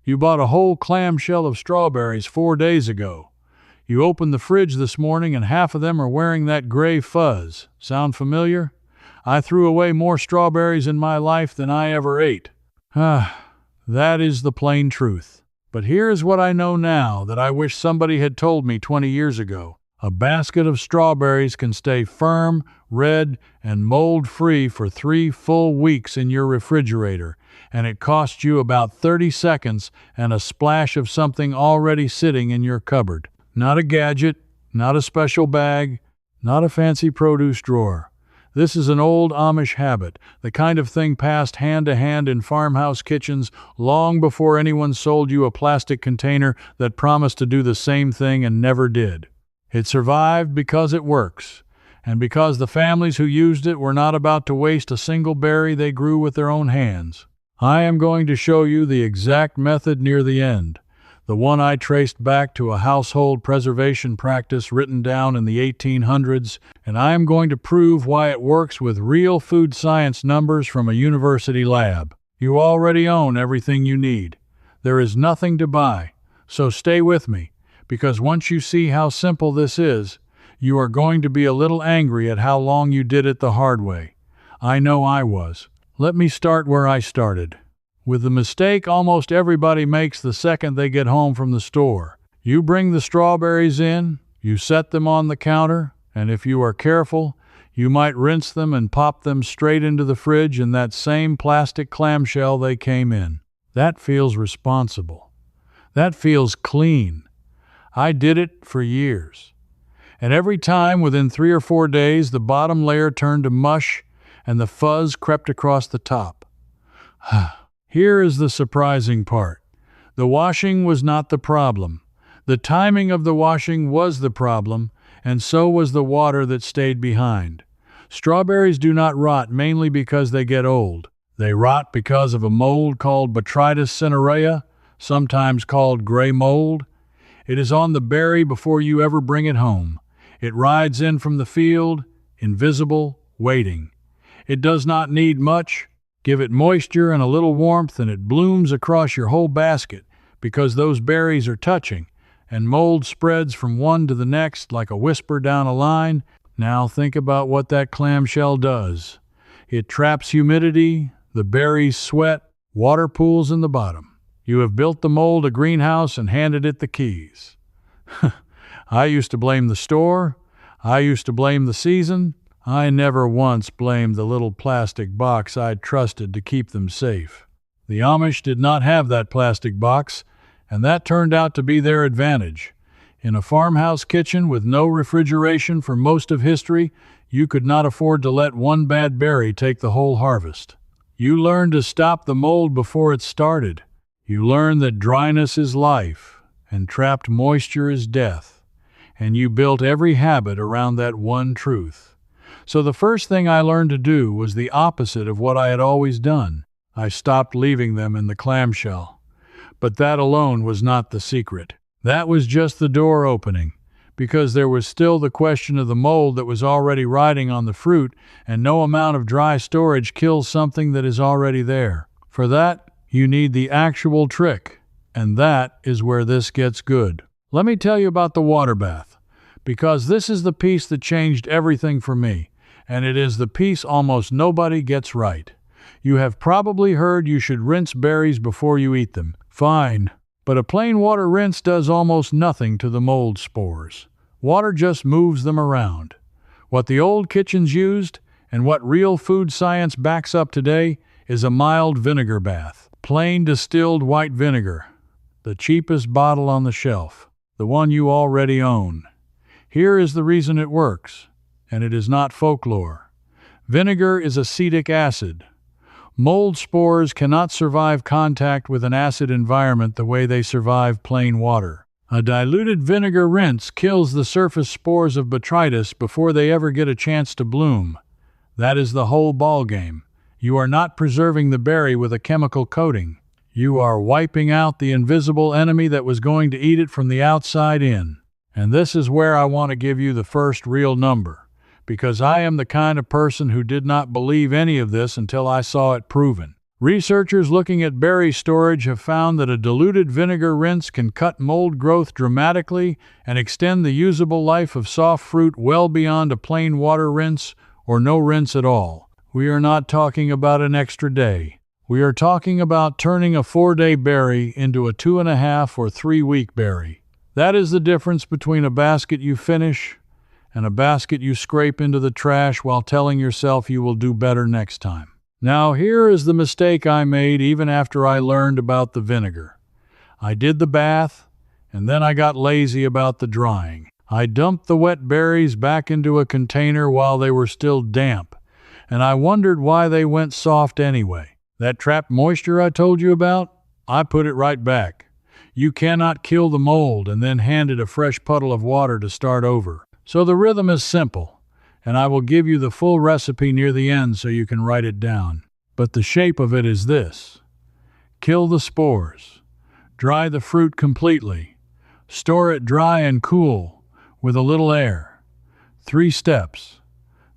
You bought a whole clamshell of strawberries 4 days ago. You opened the fridge this morning and half of them are wearing that gray fuzz. Sound familiar? I threw away more strawberries in my life than I ever ate. That is the plain truth. But here is what I know now that I wish somebody had told me 20 years ago. A basket of strawberries can stay firm, red, and mold-free for 3 full weeks in your refrigerator, and it costs you about 30 seconds and a splash of something already sitting in your cupboard. Not a gadget, not a special bag, not a fancy produce drawer. This is an old Amish habit, the kind of thing passed hand to hand in farmhouse kitchens long before anyone sold you a plastic container that promised to do the same thing and never did. It survived because it works, and because the families who used it were not about to waste a single berry they grew with their own hands. I am going to show you the exact method near the end, the one I traced back to a household preservation practice written down in the 1800s, and I am going to prove why it works with real food science numbers from a university lab. You already own everything you need. There is nothing to buy, so stay with me, because once you see how simple this is, you are going to be a little angry at how long you did it the hard way. I know I was. Let me start where I started, with the mistake almost everybody makes the second they get home from the store. You bring the strawberries in, you set them on the counter, and if you are careful, you might rinse them and pop them straight into the fridge in that same plastic clamshell they came in. That feels responsible. That feels clean. I did it for years. And every time, within 3 or 4 days, the bottom layer turned to mush and the fuzz crept across the top. Here is the surprising part. The washing was not the problem. The timing of the washing was the problem, and so was the water that stayed behind. Strawberries do not rot mainly because they get old. They rot because of a mold called Botrytis cinerea, sometimes called gray mold. It is on the berry before you ever bring it home. It rides in from the field, invisible, waiting. It does not need much. Give it moisture and a little warmth and it blooms across your whole basket because those berries are touching, and mold spreads from one to the next like a whisper down a line. Now think about what that clamshell does. It traps humidity, the berries sweat, water pools in the bottom. You have built the mold a greenhouse and handed it the keys. I used to blame the store. I used to blame the season. I never once blamed the little plastic box I'd trusted to keep them safe. The Amish did not have that plastic box, and that turned out to be their advantage. In a farmhouse kitchen with no refrigeration for most of history, you could not afford to let one bad berry take the whole harvest. You learned to stop the mold before it started. You learn that dryness is life, and trapped moisture is death, and you built every habit around that one truth. So the first thing I learned to do was the opposite of what I had always done. I stopped leaving them in the clamshell. But that alone was not the secret. That was just the door opening, because there was still the question of the mold that was already riding on the fruit, and no amount of dry storage kills something that is already there. For that, you need the actual trick, and that is where this gets good. Let me tell you about the water bath, because this is the piece that changed everything for me, and it is the piece almost nobody gets right. You have probably heard you should rinse berries before you eat them. Fine, but a plain water rinse does almost nothing to the mold spores. Water just moves them around. What the old kitchens used, and what real food science backs up today, is a mild vinegar bath. Plain distilled white vinegar, the cheapest bottle on the shelf, the one you already own. Here is the reason it works, and it is not folklore. Vinegar is acetic acid. Mold spores cannot survive contact with an acid environment the way they survive plain water. A diluted vinegar rinse kills the surface spores of botrytis before they ever get a chance to bloom. That is the whole ballgame. You are not preserving the berry with a chemical coating. You are wiping out the invisible enemy that was going to eat it from the outside in. And this is where I want to give you the first real number, because I am the kind of person who did not believe any of this until I saw it proven. Researchers looking at berry storage have found that a diluted vinegar rinse can cut mold growth dramatically and extend the usable life of soft fruit well beyond a plain water rinse or no rinse at all. We are not talking about an extra day. We are talking about turning a 4-day berry into a 2.5 or 3-week berry. That is the difference between a basket you finish and a basket you scrape into the trash while telling yourself you will do better next time. Now, here is the mistake I made even after I learned about the vinegar. I did the bath, and then I got lazy about the drying. I dumped the wet berries back into a container while they were still damp, and I wondered why they went soft anyway. That trapped moisture I told you about? I put it right back. You cannot kill the mold and then hand it a fresh puddle of water to start over. So the rhythm is simple, and I will give you the full recipe near the end so you can write it down. But the shape of it is this. Kill the spores. Dry the fruit completely. Store it dry and cool, with a little air. 3 steps.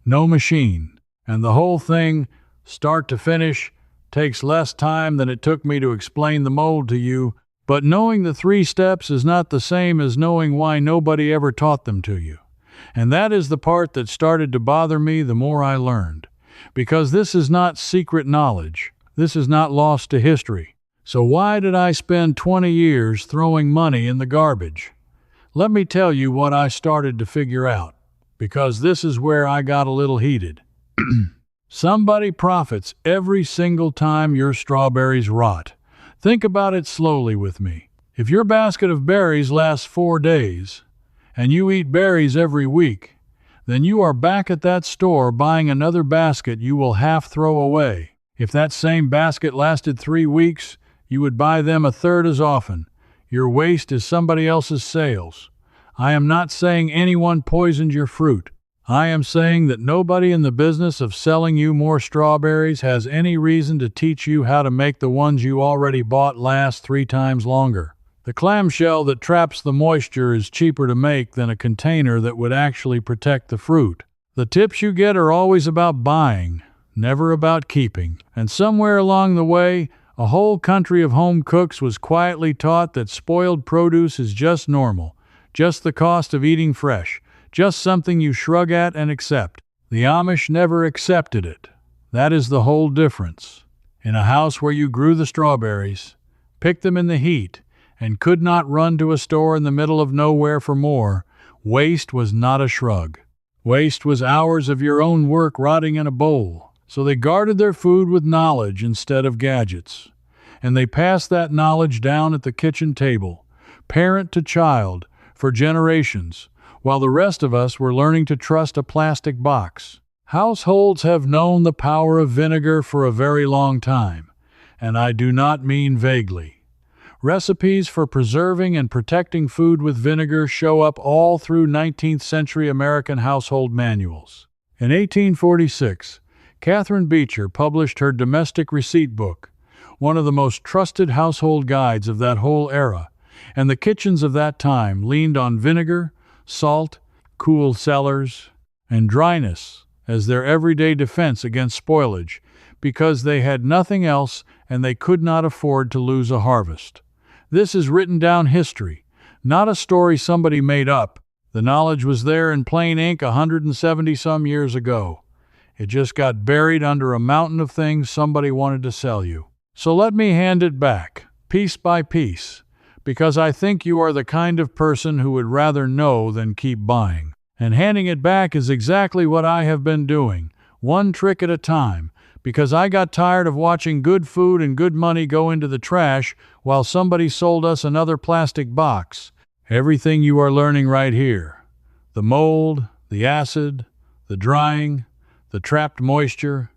No machine. And the whole thing, start to finish, takes less time than it took me to explain the mold to you, but knowing the 3 steps is not the same as knowing why nobody ever taught them to you. And that is the part that started to bother me the more I learned. Because this is not secret knowledge. This is not lost to history. So why did I spend 20 years throwing money in the garbage? Let me tell you what I started to figure out. Because this is where I got a little heated. Somebody profits every single time your strawberries rot. Think about it slowly with me. If your basket of berries lasts 4 days, and you eat berries every week, then you are back at that store buying another basket you will half throw away. If that same basket lasted 3 weeks, you would buy them a third as often. Your waste is somebody else's sales. I am not saying anyone poisoned your fruit. I am saying that nobody in the business of selling you more strawberries has any reason to teach you how to make the ones you already bought last 3 times longer. The clamshell that traps the moisture is cheaper to make than a container that would actually protect the fruit. The tips you get are always about buying, never about keeping. And somewhere along the way, a whole country of home cooks was quietly taught that spoiled produce is just normal, just the cost of eating fresh, just something you shrug at and accept. The Amish never accepted it. That is the whole difference. In a house where you grew the strawberries, picked them in the heat, and could not run to a store in the middle of nowhere for more, waste was not a shrug. Waste was hours of your own work rotting in a bowl. So they guarded their food with knowledge instead of gadgets. And they passed that knowledge down at the kitchen table, parent to child, for generations, while the rest of us were learning to trust a plastic box. Households have known the power of vinegar for a very long time, and I do not mean vaguely. Recipes for preserving and protecting food with vinegar show up all through 19th century American household manuals. In 1846, Catherine Beecher published her Domestic Receipt Book, one of the most trusted household guides of that whole era, and the kitchens of that time leaned on vinegar, salt, cool cellars, and dryness as their everyday defense against spoilage, because they had nothing else and they could not afford to lose a harvest. This is written down history, not a story somebody made up. The knowledge was there in plain ink 170-some years ago. It just got buried under a mountain of things somebody wanted to sell you. So let me hand it back, piece by piece, because I think you are the kind of person who would rather know than keep buying. And handing it back is exactly what I have been doing, one trick at a time, because I got tired of watching good food and good money go into the trash while somebody sold us another plastic box. Everything you are learning right here, the mold, the acid, the drying, the trapped moisture,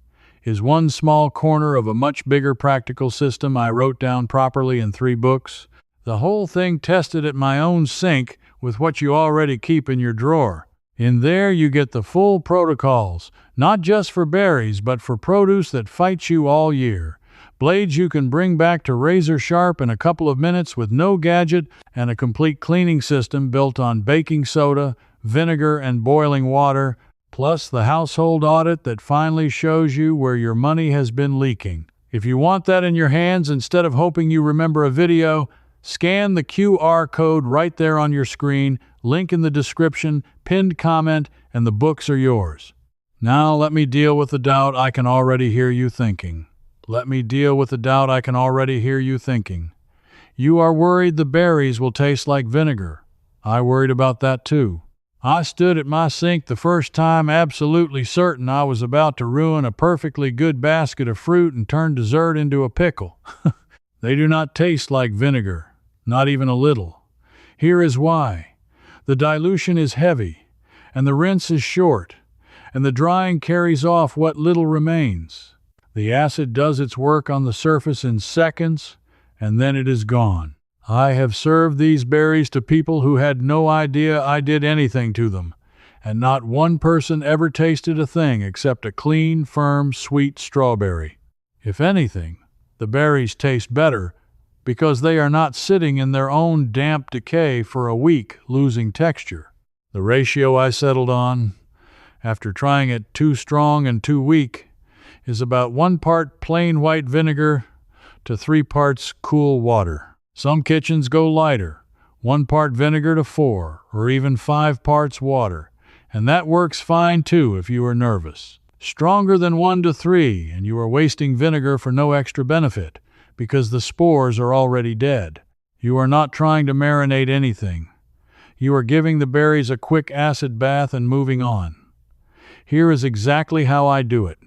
is one small corner of a much bigger practical system I wrote down properly in 3 books. The whole thing tested at my own sink with what you already keep in your drawer. In there you get the full protocols, not just for berries but for produce that fights you all year. Blades you can bring back to razor sharp in a couple of minutes with no gadget, and a complete cleaning system built on baking soda, vinegar, and boiling water, plus the household audit that finally shows you where your money has been leaking. If you want that in your hands instead of hoping you remember a video, scan the QR code right there on your screen, link in the description, pinned comment, and the books are yours. Now let me deal with the doubt I can already hear you thinking. You are worried the berries will taste like vinegar. I worried about that too. I stood at my sink the first time absolutely certain I was about to ruin a perfectly good basket of fruit and turn dessert into a pickle. They do not taste like vinegar, not even a little. Here is why. The dilution is heavy, and the rinse is short, and the drying carries off what little remains. The acid does its work on the surface in seconds, and then it is gone. I have served these berries to people who had no idea I did anything to them, and not one person ever tasted a thing except a clean, firm, sweet strawberry. If anything, the berries taste better because they are not sitting in their own damp decay for a week, losing texture. The ratio I settled on, after trying it too strong and too weak, is about 1 part plain white vinegar to 3 parts cool water. Some kitchens go lighter, 1 part vinegar to 4 or even 5 parts water, and that works fine too if you are nervous. Stronger than 1 to 3, and you are wasting vinegar for no extra benefit, because the spores are already dead. You are not trying to marinate anything. You are giving the berries a quick acid bath and moving on. Here is exactly how I do it,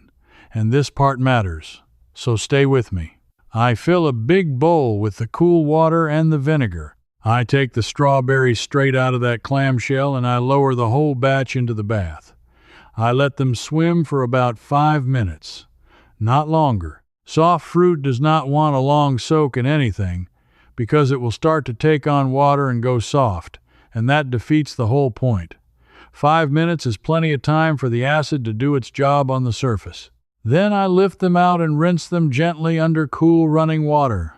and this part matters, so stay with me. I fill a big bowl with the cool water and the vinegar. I take the strawberries straight out of that clamshell and I lower the whole batch into the bath. I let them swim for about 5 minutes, not longer. Soft fruit does not want a long soak in anything because it will start to take on water and go soft, and that defeats the whole point. 5 minutes is plenty of time for the acid to do its job on the surface. Then I lift them out and rinse them gently under cool running water.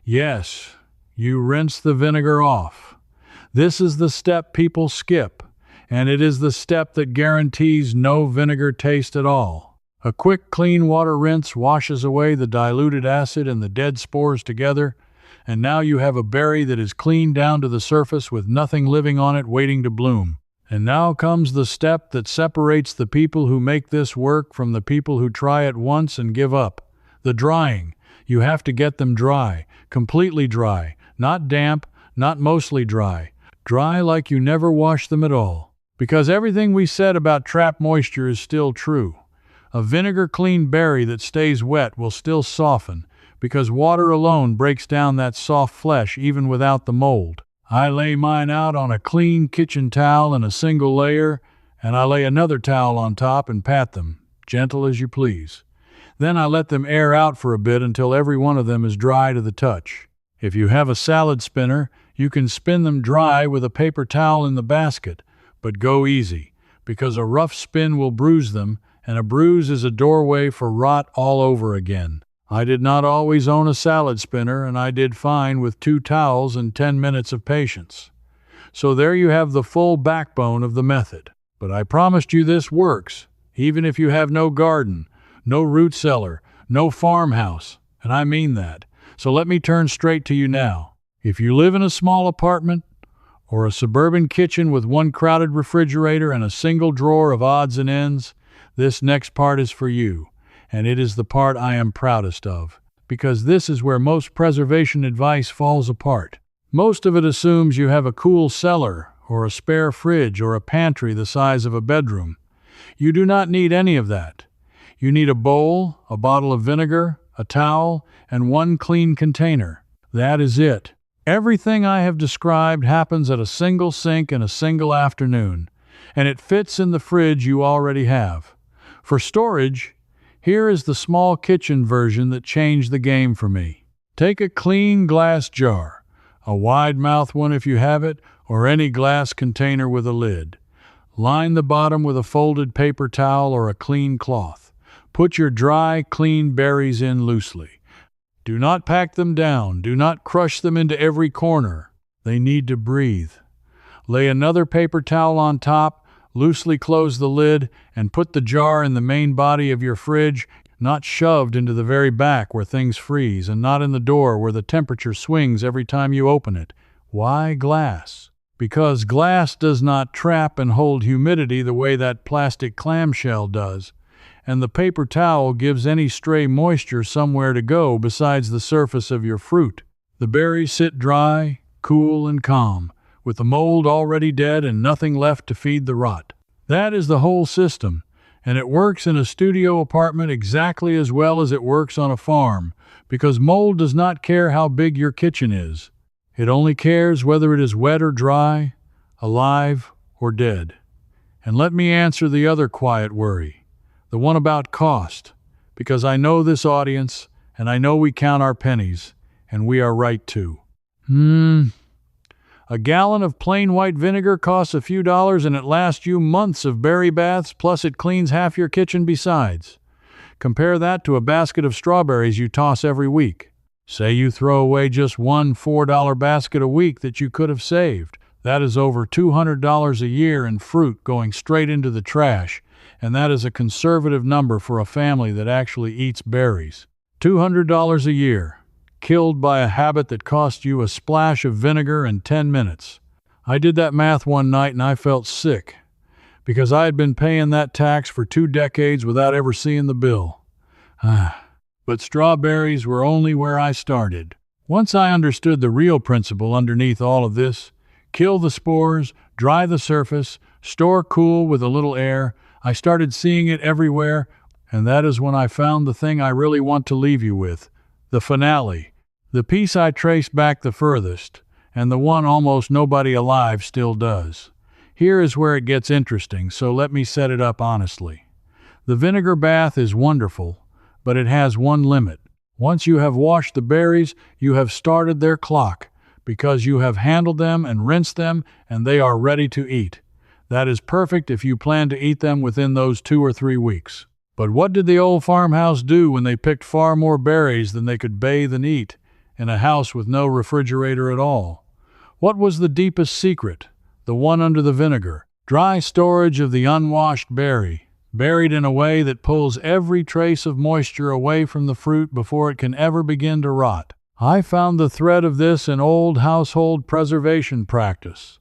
Yes, you rinse the vinegar off. This is the step people skip, and it is the step that guarantees no vinegar taste at all. A quick clean water rinse washes away the diluted acid and the dead spores together, and now you have a berry that is clean down to the surface with nothing living on it waiting to bloom. And now comes the step that separates the people who make this work from the people who try it once and give up. The drying. You have to get them dry, completely dry, not damp, not mostly dry. Dry like you never washed them at all. Because everything we said about trap moisture is still true. A vinegar-clean berry that stays wet will still soften, because water alone breaks down that soft flesh even without the mold. I lay mine out on a clean kitchen towel in a single layer, and I lay another towel on top and pat them, gentle as you please. Then I let them air out for a bit until every one of them is dry to the touch. If you have a salad spinner, you can spin them dry with a paper towel in the basket, but go easy, because a rough spin will bruise them, and a bruise is a doorway for rot all over again. I did not always own a salad spinner, and I did fine with 2 towels and 10 minutes of patience. So there you have the full backbone of the method. But I promised you this works, even if you have no garden, no root cellar, no farmhouse, and I mean that. So let me turn straight to you now. If you live in a small apartment, or a suburban kitchen with 1 crowded refrigerator and a single drawer of odds and ends, this next part is for you. And it is the part I am proudest of, because this is where most preservation advice falls apart. Most of it assumes you have a cool cellar, or a spare fridge, or a pantry the size of a bedroom. You do not need any of that. You need a bowl, a bottle of vinegar, a towel, and 1 clean container. That is it. Everything I have described happens at a single sink in a single afternoon, and it fits in the fridge you already have. For storage, here is the small kitchen version that changed the game for me. Take a clean glass jar, a wide-mouthed one if you have it, or any glass container with a lid. Line the bottom with a folded paper towel or a clean cloth. Put your dry, clean berries in loosely. Do not pack them down. Do not crush them into every corner. They need to breathe. Lay another paper towel on top, loosely close the lid, and put the jar in the main body of your fridge. not shoved into the very back where things freeze, and not in the door where the temperature swings every time you open it. Why glass? Because glass does not trap and hold humidity the way that plastic clamshell does, and the paper towel gives any stray moisture somewhere to go besides the surface of your fruit. The berries sit dry, cool, and calm, with the mold already dead and nothing left to feed the rot. That is the whole system, and it works in a studio apartment exactly as well as it works on a farm, because mold does not care how big your kitchen is. It only cares whether it is wet or dry, alive or dead. And let me answer the other quiet worry, the one about cost, because I know this audience, and I know we count our pennies, and we are right too. A gallon of plain white vinegar costs a few dollars, and it lasts you months of berry baths, plus it cleans half your kitchen besides. Compare that to a basket of strawberries you toss every week. Say you throw away just one $4 basket a week that you could have saved. That is over $200 a year in fruit going straight into the trash, and that is a conservative number for a family that actually eats berries. $200 a year, killed by a habit that cost you a splash of vinegar in 10 minutes. I did that math one night and I felt sick, because I had been paying that tax for 2 decades without ever seeing the bill. But strawberries were only where I started. Once I understood the real principle underneath all of this, kill the spores, dry the surface, store cool with a little air, I started seeing it everywhere, and that is when I found the thing I really want to leave you with, the finale, the piece I traced back the furthest, and the one almost nobody alive still does. Here is where it gets interesting, so let me set it up honestly. The vinegar bath is wonderful, but it has one limit. Once you have washed the berries, you have started their clock, because you have handled them and rinsed them, and they are ready to eat. That is perfect if you plan to eat them within those 2 or 3 weeks. But what did the old farmhouse do when they picked far more berries than they could bathe and eat, in a house with no refrigerator at all? What was the deepest secret? The one under the vinegar. Dry storage of the unwashed berry, buried in a way that pulls every trace of moisture away from the fruit before it can ever begin to rot. I found the thread of this in old household preservation practice,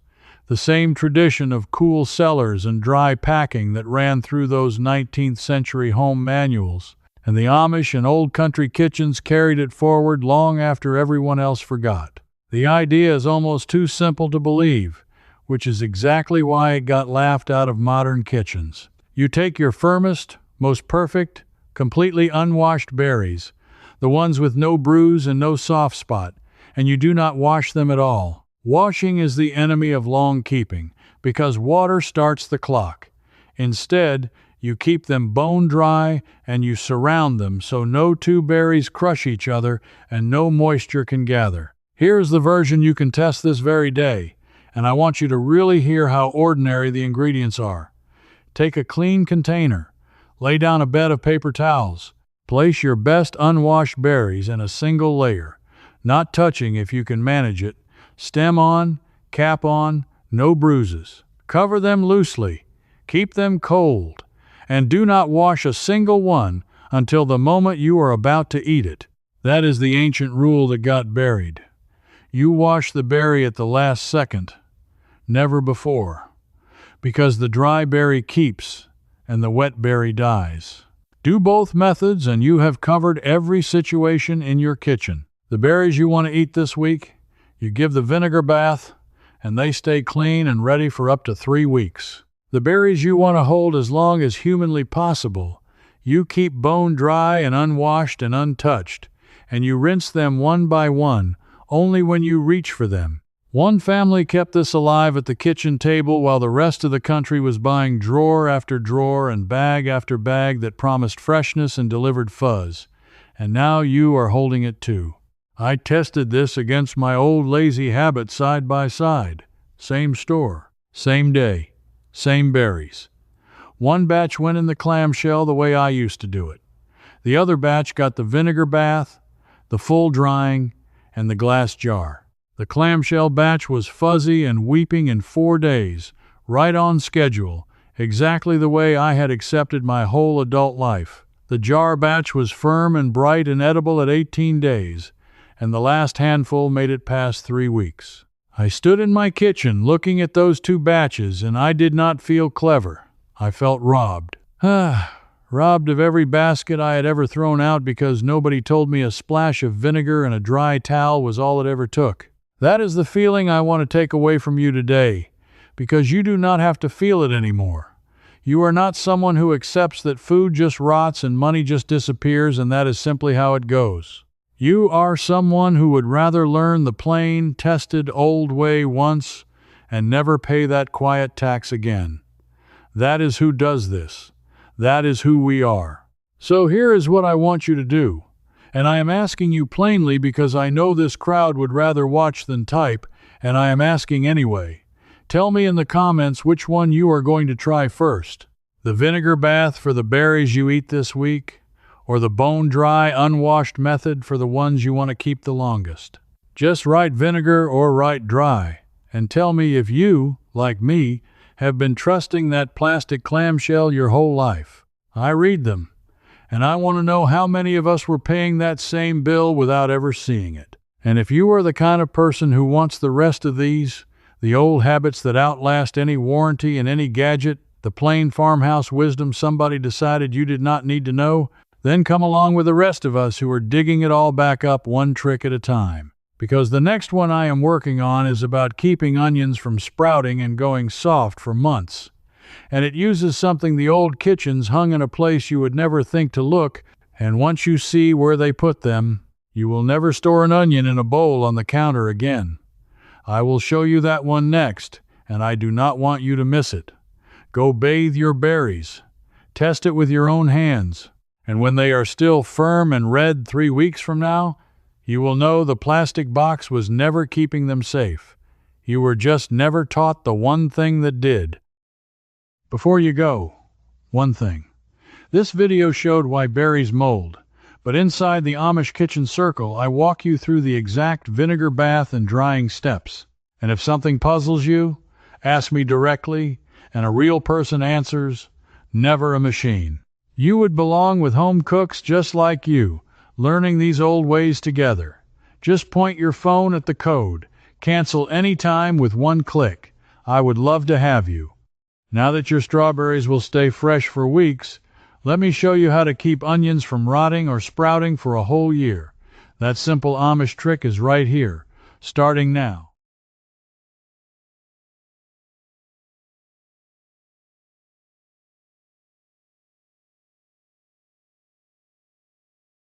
the same tradition of cool cellars and dry packing that ran through those 19th century home manuals, and the Amish and old country kitchens carried it forward long after everyone else forgot. The idea is almost too simple to believe, which is exactly why it got laughed out of modern kitchens. You take your firmest, most perfect, completely unwashed berries, the ones with no bruise and no soft spot, and you do not wash them at all. Washing is the enemy of long keeping, because water starts the clock. Instead, you keep them bone dry and you surround them so no 2 berries crush each other and no moisture can gather. Here is the version you can test this very day, and I want you to really hear how ordinary the ingredients are. Take a clean container, lay down a bed of paper towels, place your best unwashed berries in a single layer, not touching if you can manage it, stem on, cap on, no bruises. Cover them loosely, keep them cold, and do not wash a single one until the moment you are about to eat it. That is the ancient rule that got buried. You wash the berry at the last second, never before, because the dry berry keeps and the wet berry dies. Do both methods and you have covered every situation in your kitchen. The berries you want to eat this week, you give the vinegar bath, and they stay clean and ready for up to 3 weeks. The berries you want to hold as long as humanly possible, you keep bone dry and unwashed and untouched, and you rinse them one by one, only when you reach for them. One family kept this alive at the kitchen table while the rest of the country was buying drawer after drawer and bag after bag that promised freshness and delivered fuzz. And now you are holding it too. I tested this against my old lazy habit side by side. Same store, same day, same berries. One batch went in the clamshell the way I used to do it. The other batch got the vinegar bath, the full drying, and the glass jar. The clamshell batch was fuzzy and weeping in 4 days, right on schedule, exactly the way I had accepted my whole adult life. The jar batch was firm and bright and edible at 18 days, and the last handful made it past 3 weeks. I stood in my kitchen looking at those 2 batches, and I did not feel clever. I felt robbed. Robbed of every basket I had ever thrown out because nobody told me a splash of vinegar and a dry towel was all it ever took. That is the feeling I want to take away from you today, because you do not have to feel it anymore. You are not someone who accepts that food just rots and money just disappears and that is simply how it goes. You are someone who would rather learn the plain, tested, old way once and never pay that quiet tax again. That is who does this. That is who we are. So here is what I want you to do, and I am asking you plainly because I know this crowd would rather watch than type, and I am asking anyway. Tell me in the comments which one you are going to try first. The vinegar bath for the berries you eat this week, or the bone-dry, unwashed method for the ones you want to keep the longest. Just write vinegar or write dry, and tell me if you, like me, have been trusting that plastic clamshell your whole life. I read them, and I want to know how many of us were paying that same bill without ever seeing it. And if you are the kind of person who wants the rest of these, the old habits that outlast any warranty and any gadget, the plain farmhouse wisdom somebody decided you did not need to know, then come along with the rest of us who are digging it all back up one trick at a time. Because the next one I am working on is about keeping onions from sprouting and going soft for months. And it uses something the old kitchens hung in a place you would never think to look, and once you see where they put them, you will never store an onion in a bowl on the counter again. I will show you that one next, and I do not want you to miss it. Go bathe your berries. Test it with your own hands. And when they are still firm and red 3 weeks from now, you will know the plastic box was never keeping them safe. You were just never taught the one thing that did. Before you go, one thing. This video showed why berries mold, but inside the Amish kitchen circle, I walk you through the exact vinegar bath and drying steps. And if something puzzles you, ask me directly, and a real person answers, never a machine. You would belong with home cooks just like you, learning these old ways together. Just point your phone at the code. Cancel any time with one click. I would love to have you. Now that your strawberries will stay fresh for weeks, let me show you how to keep onions from rotting or sprouting for a whole year. That simple Amish trick is right here, starting now.